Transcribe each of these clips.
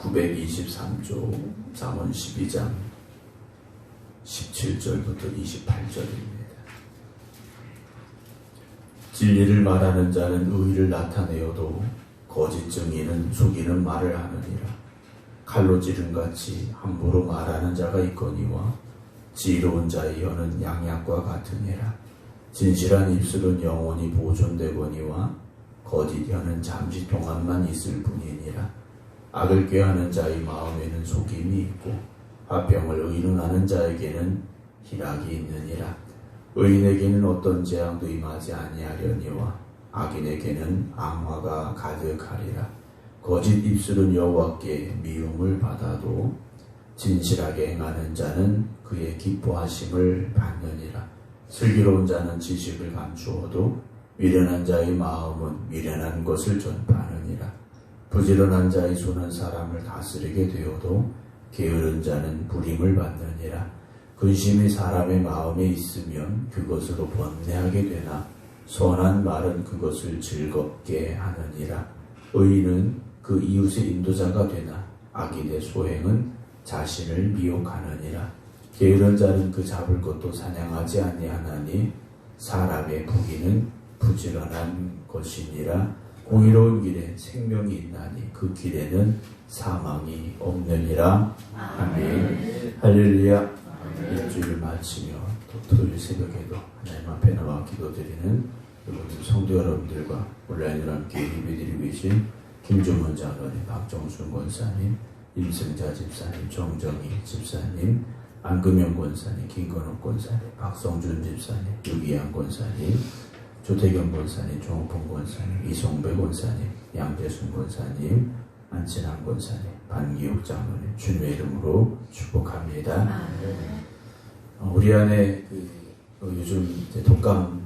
923조 잠언 12장 17절부터 28절입니다. 진리를 말하는 자는 의를 나타내어도 거짓 증인은 속이는 말을 하느니라. 칼로 찌른 같이 함부로 말하는 자가 있거니와 지혜로운 자의 혀는 양약과 같으니라. 진실한 입술은 영원히 보존되거니와 거짓 혀는 잠시 동안만 있을 뿐이니라. 악을 꾀하는 자의 마음에는 속임이 있고 화평을 의논하는 자에게는 희락이 있느니라. 의인에게는 어떤 재앙도 임하지 아니하려니와 악인에게는 악화가 가득하리라. 거짓 입술은 여호와께 미움을 받아도 진실하게 행하는 자는 그의 기뻐하심을 받느니라. 슬기로운 자는 지식을 감추어도 미련한 자의 마음은 미련한 것을 전파하느니라. 부지런한 자의 손은 사람을 다스리게 되어도 게으른 자는 불임을 받느니라. 근심이 사람의 마음에 있으면 그것으로 번뇌하게 되나 선한 말은 그것을 즐겁게 하느니라. 의인은 그 이웃의 인도자가 되나 악인의 소행은 자신을 미혹하느니라. 게으른 자는 그 잡을 것도 사냥하지 아니하나니 사람의 부귀는 부지런한 것이니라. 공의로운 길에 생명이 있나니 그 길에는 사망이 없느니라. 아멘. 할렐루야. 일주일을 마치며 또 토요일 새벽에도 하나님 앞에 나와 기도드리는 모든 성도 여러분들과 온라인으로 함께 예배드리고 계신 김종원 장로님, 박정순 권사님, 임승자 집사님, 정정희 집사님, 안금영 권사님, 김건욱 권사님, 박성준 집사님, 유기양 권사님, 조태경 권사님, 조홍풍 권사님, 이송배 권사님, 양재순 권사님, 안친환 권사님, 반기욱 장로님 주님의 이름으로 축복합니다. 우리 안에 요즘 독감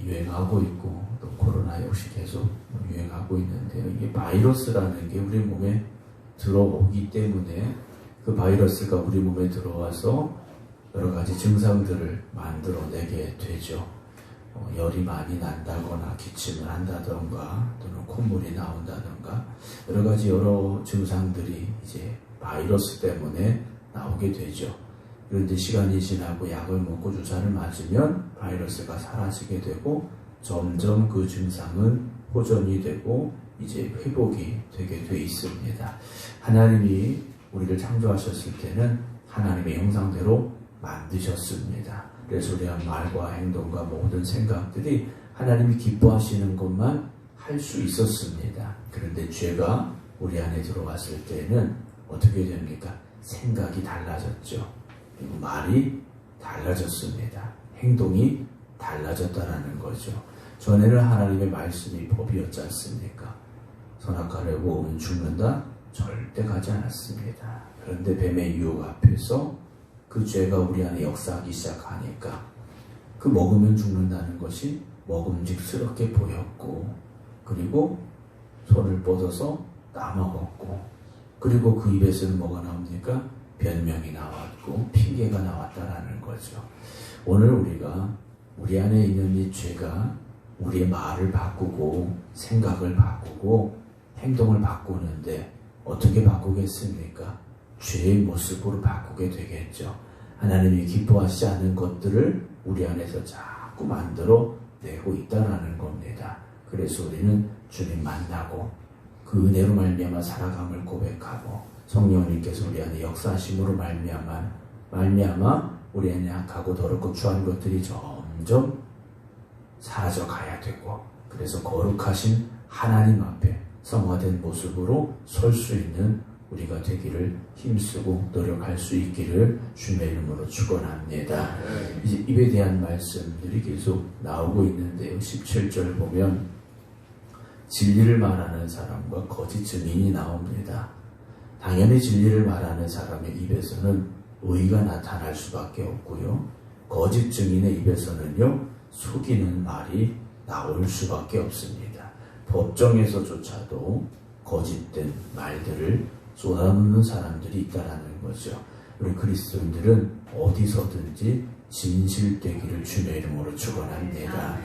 유행하고 있고 또 코로나 역시 계속 유행하고 있는데요. 이게 바이러스라는 게 우리 몸에 들어오기 때문에 그 바이러스가 우리 몸에 들어와서 여러 가지 증상들을 만들어내게 되죠. 열이 많이 난다거나 기침을 한다던가 또는 콧물이 나온다던가 여러 증상들이 이제 바이러스 때문에 나오게 되죠. 그런데 시간이 지나고 약을 먹고 주사를 맞으면 바이러스가 사라지게 되고 점점 그 증상은 호전이 되고 이제 회복이 되게 돼 있습니다. 하나님이 우리를 창조하셨을 때는 하나님의 형상대로 만드셨습니다. 그래서 우리의 말과 행동과 모든 생각들이 하나님이 기뻐하시는 것만 할 수 있었습니다. 그런데 죄가 우리 안에 들어왔을 때는 어떻게 됩니까? 생각이 달라졌죠. 그리고 말이 달라졌습니다. 행동이 달라졌다라는 거죠. 전에는 하나님의 말씀이 법이었지 않습니까? 선악과를 먹으면 죽는다? 절대 가지 않았습니다. 그런데 뱀의 유혹 앞에서 그 죄가 우리 안에 역사하기 시작하니까 그 먹으면 죽는다는 것이 먹음직스럽게 보였고 그리고 손을 뻗어서 따먹었고 그리고 그 입에서는 뭐가 나옵니까? 변명이 나왔고 핑계가 나왔다라는 거죠. 오늘 우리가 우리 안에 있는 이 죄가 우리의 말을 바꾸고 생각을 바꾸고 행동을 바꾸는데 어떻게 바꾸겠습니까? 죄의 모습으로 바꾸게 되겠죠. 하나님이 기뻐하시지 않는 것들을 우리 안에서 자꾸 만들어 내고 있다라는 겁니다. 그래서 우리는 주님 만나고 그 은혜로 말미암아 살아감을 고백하고 성령님께서 우리 안에 역사하심으로 말미암아 우리 안에 악하고 더럽고 추한 것들이 점점 사라져 가야 되고 그래서 거룩하신 하나님 앞에 성화된 모습으로 설 수 있는 우리가 되기를 힘쓰고 노력할 수 있기를 주님의 이름으로 축원합니다. 이제 입에 대한 말씀들이 계속 나오고 있는데요. 17절 보면 진리를 말하는 사람과 거짓 증인이 나옵니다. 당연히 진리를 말하는 사람의 입에서는 의가 나타날 수밖에 없고요. 거짓 증인의 입에서는요. 속이는 말이 나올 수밖에 없습니다. 법정에서조차도 거짓된 말들을 쏟아놓는 사람들이 있다라는 거죠. 우리 그리스도인들은 어디서든지 진실되기를 주님의 이름으로 축원합니다.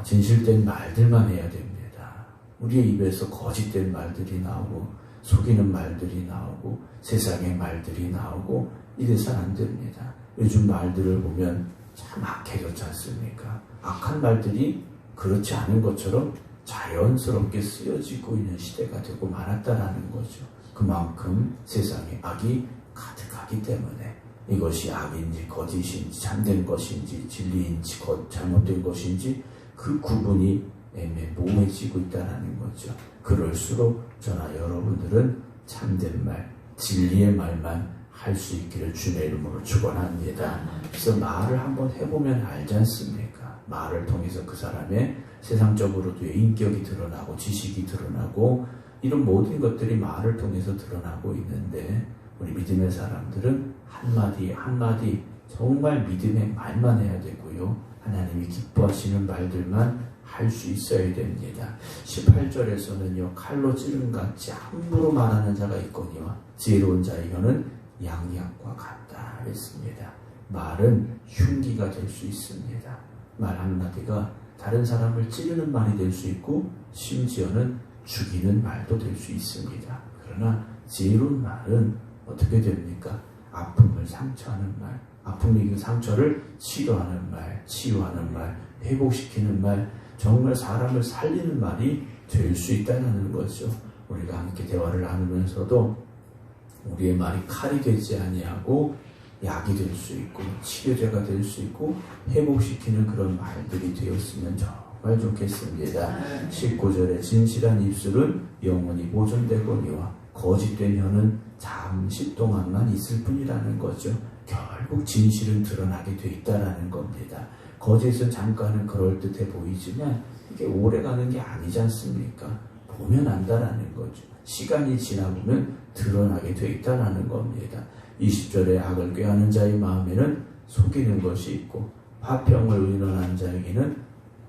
진실된 말들만 해야 됩니다. 우리의 입에서 거짓된 말들이 나오고 속이는 말들이 나오고 세상의 말들이 나오고 이래서는 안 됩니다. 요즘 말들을 보면 참 악해졌지 않습니까? 악한 말들이 그렇지 않은 것처럼 자연스럽게 쓰여지고 있는 시대가 되고 말았다라는 거죠. 그만큼 세상에 악이 가득하기 때문에 이것이 악인지 거짓인지 참된 것인지 진리인지 잘못된 것인지 그 구분이 애매모호해지고 있다는 거죠. 그럴수록 저나 여러분들은 참된 말, 진리의 말만 할 수 있기를 주님의 이름으로 축원합니다. 그래서 말을 한번 해보면 알지 않습니까? 말을 통해서 그 사람의 세상적으로도 인격이 드러나고 지식이 드러나고 이런 모든 것들이 말을 통해서 드러나고 있는데 우리 믿음의 사람들은 한마디 한마디 정말 믿음의 말만 해야 되고요. 하나님이 기뻐하시는 말들만 할 수 있어야 됩니다. 18절에서는요. 칼로 찌름같이 함부로 말하는 자가 있거니와 지혜로운 자의 혀는 양약과 같다 했습니다. 말은 흉기가 될 수 있습니다. 말 한마디가 다른 사람을 찌르는 말이 될 수 있고 심지어는 죽이는 말도 될 수 있습니다. 그러나 지혜로운 말은 어떻게 됩니까? 아픔을 상처하는 말, 아픔이 그 상처를 치료하는 말, 치유하는 말, 회복시키는 말, 정말 사람을 살리는 말이 될 수 있다는 거죠. 우리가 함께 대화를 나누면서도 우리의 말이 칼이 되지 아니하고 약이 될 수 있고 치료제가 될 수 있고 회복시키는 그런 말들이 되었으면 정말 좋겠습니다. 19절에 진실한 입술은 영원히 보존되거니와 거짓된 혀는 잠시 동안만 있을 뿐이라는 거죠. 결국 진실은 드러나게 돼 있다라는 겁니다. 거짓은 잠깐은 그럴듯해 보이지만 이게 오래가는 게 아니지 않습니까? 보면 안다라는 거죠. 시간이 지나보면 드러나게 돼 있다라는 겁니다. 20절에 악을 꾀하는 자의 마음에는 속이는 것이 있고 화평을 의논하는 자에게는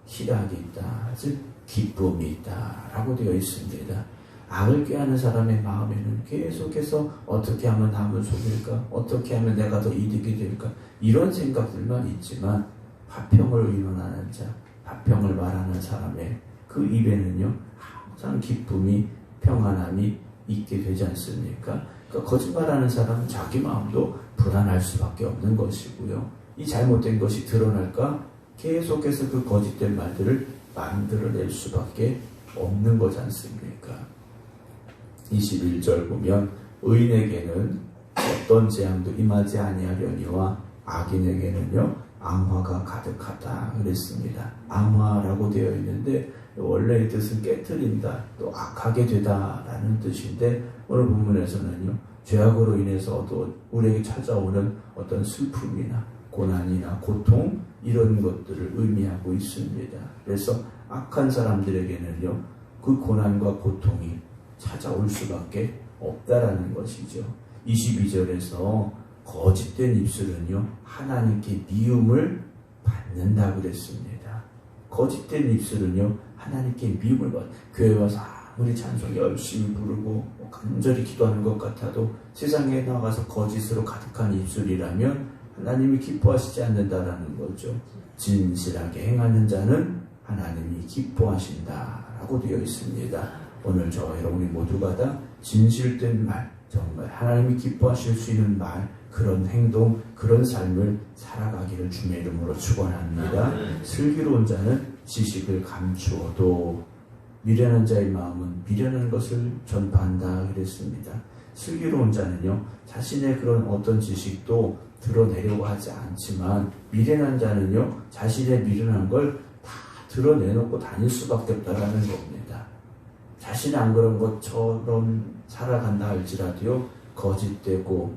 희락이 있다, 즉 기쁨이 있다 라고 되어 있습니다. 악을 꾀하는 사람의 마음에는 계속해서 어떻게 하면 남을 속일까? 어떻게 하면 내가 더 이득이 될까? 이런 생각들만 있지만 화평을 의논하는 자, 화평을 말하는 사람의 그 입에는요 항상 기쁨이 평안함이 있게 되지 않습니까? 그러니까 거짓말하는 사람은 자기 마음도 불안할 수밖에 없는 것이고요. 이 잘못된 것이 드러날까 계속해서 그 거짓된 말들을 만들어낼 수밖에 없는 거지 않습니까? 21절 보면 의인에게는 어떤 재앙도 임하지 아니하려니와 악인에게는요 앙화가 가득하다 그랬습니다. 앙화라고 되어 있는데 원래의 뜻은 깨트린다, 또 악하게 되다 라는 뜻인데 오늘 본문에서는요 죄악으로 인해서 또 우리에게 찾아오는 어떤 슬픔이나 고난이나 고통 이런 것들을 의미하고 있습니다. 그래서 악한 사람들에게는요 그 고난과 고통이 찾아올 수밖에 없다라는 것이죠. 22절에서 거짓된 입술은요 하나님께 미움을 받는다고 그랬습니다. 거짓된 입술은요 하나님께 미움을 받. 교회 와서 아무리 찬송 열심히 부르고 간절히 기도하는 것 같아도 세상에 나가서 거짓으로 가득한 입술이라면 하나님이 기뻐하시지 않는다라는 거죠. 진실하게 행하는 자는 하나님이 기뻐하신다라고 되어 있습니다. 오늘 저와 여러분이 모두가 다 진실된 말, 정말 하나님이 기뻐하실 수 있는 말, 그런 행동, 그런 삶을 살아가기를 주님의 이름으로 축원합니다. 슬기로운 자는 지식을 감추어도 미련한 자의 마음은 미련한 것을 전파한다 그랬습니다. 슬기로운 자는요 자신의 그런 어떤 지식도 드러내려고 하지 않지만 미련한 자는요 자신의 미련한 걸 다 드러내놓고 다닐 수밖에 없다라는 겁니다. 자신이 안 그런 것처럼 살아간다 할지라도요 거짓되고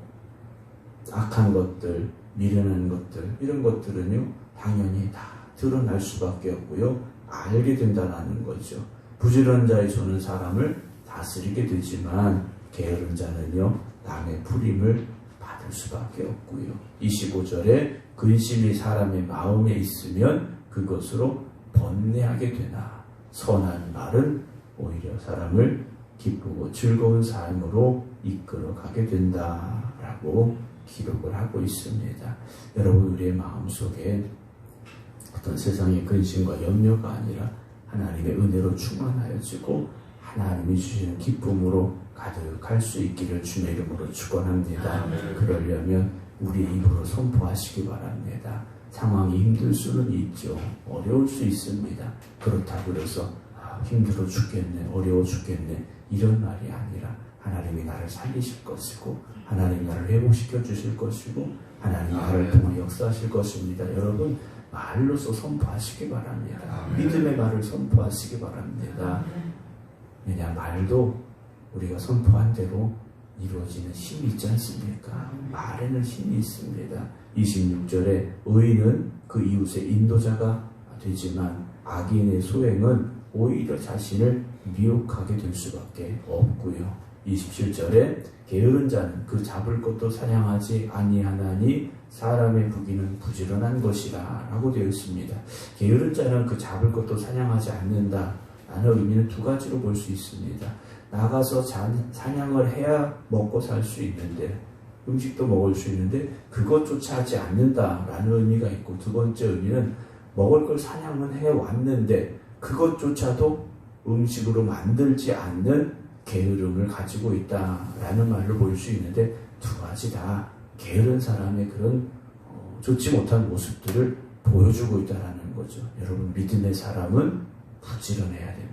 악한 것들, 미련한 것들 이런 것들은요 당연히 다 드러날 수밖에 없고요 알게 된다는 거죠. 부지런한 자의 손은 사람을 다스리게 되지만 게으른 자는요 남의 부림을 받을 수밖에 없고요. 25절에 근심이 사람의 마음에 있으면 그것으로 번뇌하게 되나 선한 말은 오히려 사람을 기쁘고 즐거운 삶으로 이끌어가게 된다라고 기록을 하고 있습니다. 여러분 우리의 마음속에 어떤 세상의 근심과 염려가 아니라 하나님의 은혜로 충만하여지고 하나님이 주시는 기쁨으로 가득할 수 있기를 주의 이름으로 축원합니다. 그러려면 우리의 입으로 선포하시기 바랍니다. 상황이 힘들 수는 있죠. 어려울 수 있습니다. 그렇다고 그래서 힘들어 죽겠네, 어려워 죽겠네 이런 말이 아니라 하나님이 나를 살리실 것이고 하나님이 나를 회복시켜 주실 것이고 하나님이 나를 통해 역사하실 것입니다. 여러분 말로서 선포하시기 바랍니다. 믿음의 말을 선포하시기 바랍니다. 왜냐 말도 우리가 선포한 대로 이루어지는 힘이 있지 않습니까? 말에는 힘이 있습니다. 26절에 의인은 그 이웃의 인도자가 되지만 악인의 소행은 오히려 자신을 미혹하게 될 수밖에 없고요. 27절에 게으른 자는 그 잡을 것도 사냥하지 아니하나니 사람의 부귀는 부지런한 것이라 라고 되어 있습니다. 게으른 자는 그 잡을 것도 사냥하지 않는다 라는 의미는 두 가지로 볼 수 있습니다. 나가서 사냥을 해야 먹고 살 수 있는데 음식도 먹을 수 있는데 그것조차 하지 않는다라는 의미가 있고, 두 번째 의미는 먹을 걸 사냥은 해왔는데 그것조차도 음식으로 만들지 않는 게으름을 가지고 있다라는 말로 볼 수 있는데, 두 가지 다 게으른 사람의 그런 좋지 못한 모습들을 보여주고 있다는 거죠. 여러분 믿음의 사람은 부지런해야 됩니다.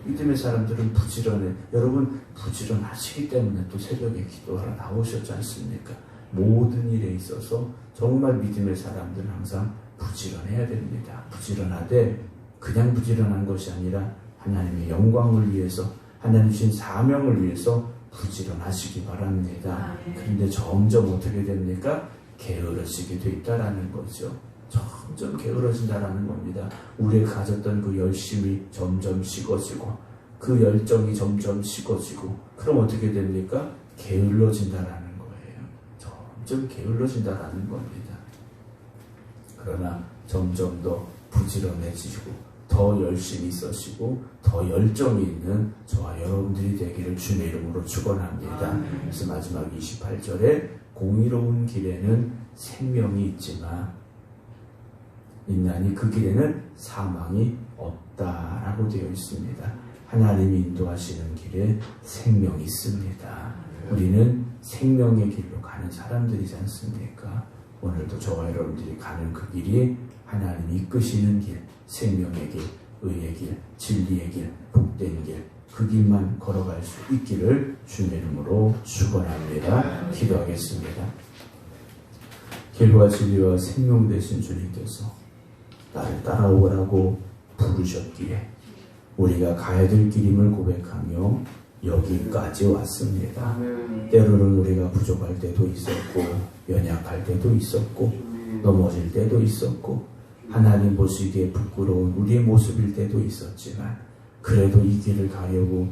믿음의 사람들은 부지런해. 여러분 부지런하시기 때문에 또 새벽에 기도하러 나오셨지 않습니까? 모든 일에 있어서 정말 믿음의 사람들은 항상 부지런해야 됩니다. 부지런하되 그냥 부지런한 것이 아니라 하나님의 영광을 위해서, 하나님 주신 사명을 위해서 부지런하시기 바랍니다. 그런데 점점 어떻게 됩니까? 게으러지게 돼 있다라는 거죠. 점점 게으러진다라는 겁니다. 우리가 가졌던 그 열심이 점점 식어지고 그 열정이 점점 식어지고, 그럼 어떻게 됩니까? 게을러진다라는 거예요. 점점 게을러진다라는 겁니다. 그러나 점점 더 부지런해지고 더 열심히 써시고 더 열정이 있는 저와 여러분들이 되기를 주의 이름으로 축원합니다. 그래서 마지막 28절에 공의로운 길에는 생명이 있지만 있나니 그 길에는 사망이 없다라고 되어 있습니다. 하나님이 인도하시는 길에 생명이 있습니다. 우리는 생명의 길로 가는 사람들이지 않습니까? 오늘도 저와 여러분들이 가는 그 길이 하나님이 이끄시는 길, 생명의 길, 의의 길, 진리의 길, 복된 길, 그 길만 걸어갈 수 있기를 주의 이름으로 축원합니다. 기도하겠습니다. 길과 진리와 생명 되신 주님께서 나를 따라오라고 부르셨기에 우리가 가야 될 길임을 고백하며 여기까지 왔습니다. 때로는 우리가 부족할 때도 있었고 연약할 때도 있었고 넘어질 때도 있었고 하나님 보시기에 부끄러운 우리의 모습일 때도 있었지만 그래도 이 길을 가려고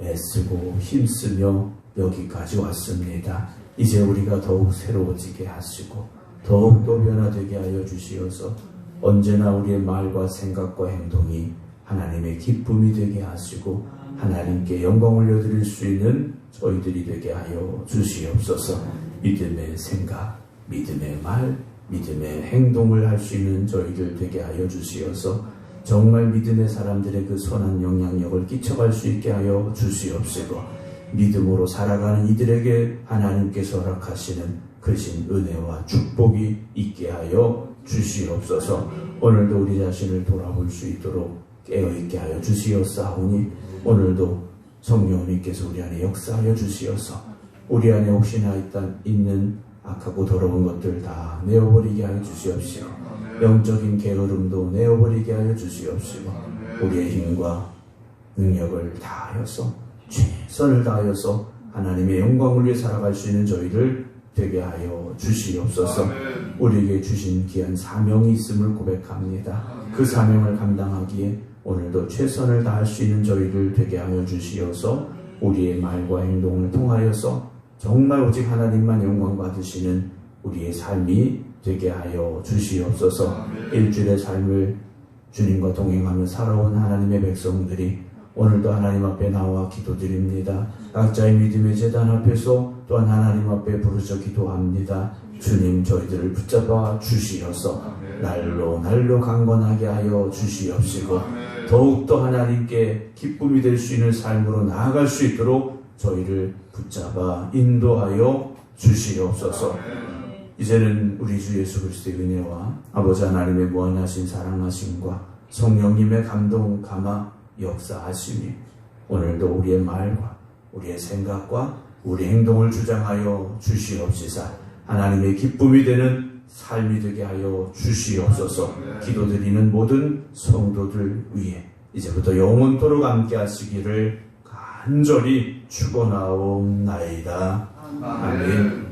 애쓰고 힘쓰며 여기까지 왔습니다. 이제 우리가 더욱 새로워지게 하시고 더욱더 변화되게 하여 주시어서 언제나 우리의 말과 생각과 행동이 하나님의 기쁨이 되게 하시고 하나님께 영광 올려드릴 수 있는 저희들이 되게 하여 주시옵소서. 믿음의 생각, 믿음의 말, 믿음의 행동을 할 수 있는 저희들 되게 하여 주시어서 정말 믿음의 사람들의 그 선한 영향력을 끼쳐갈 수 있게 하여 주시옵시고, 믿음으로 살아가는 이들에게 하나님께서 허락하시는 크신 은혜와 축복이 있게 하여 주시옵소서. 오늘도 우리 자신을 돌아볼 수 있도록 깨어있게 하여 주시옵사오니 오늘도 성령님께서 우리 안에 역사하여 주시어서 우리 안에 혹시나 있는 악하고 더러운 것들 다 내어버리게 하여 주시옵시고, 영적인 게으름도 내어버리게 하여 주시옵시고, 우리의 힘과 능력을 다하여서 최선을 다하여서 하나님의 영광을 위해 살아갈 수 있는 저희를 되게 하여 주시옵소서. 우리에게 주신 귀한 사명이 있음을 고백합니다. 그 사명을 감당하기에 오늘도 최선을 다할 수 있는 저희를 되게 하여 주시어서 우리의 말과 행동을 통하여서 정말 오직 하나님만 영광 받으시는 우리의 삶이 되게 하여 주시옵소서. 일주일의 삶을 주님과 동행하며 살아온 하나님의 백성들이 오늘도 하나님 앞에 나와 기도드립니다. 각자의 믿음의 제단 앞에서 또한 하나님 앞에 부르짖어 기도합니다. 주님, 저희들을 붙잡아 주시어서 날로 날로 강건하게 하여 주시옵시고 더욱더 하나님께 기쁨이 될 수 있는 삶으로 나아갈 수 있도록 저희를 붙잡아 인도하여 주시옵소서. 이제는 우리 주 예수 그리스도의 은혜와 아버지 하나님의 무한하신 사랑하심과 성령님의 감동 감화 역사하심이 오늘도 우리의 말과 우리의 생각과 우리 행동을 주장하여 주시옵시사 하나님의 기쁨이 되는 삶이 되게 하여 주시옵소서. 기도드리는 모든 성도들 위해 이제부터 영원토록 함께 하시기를 간절히 축원하옵나이다. 아멘.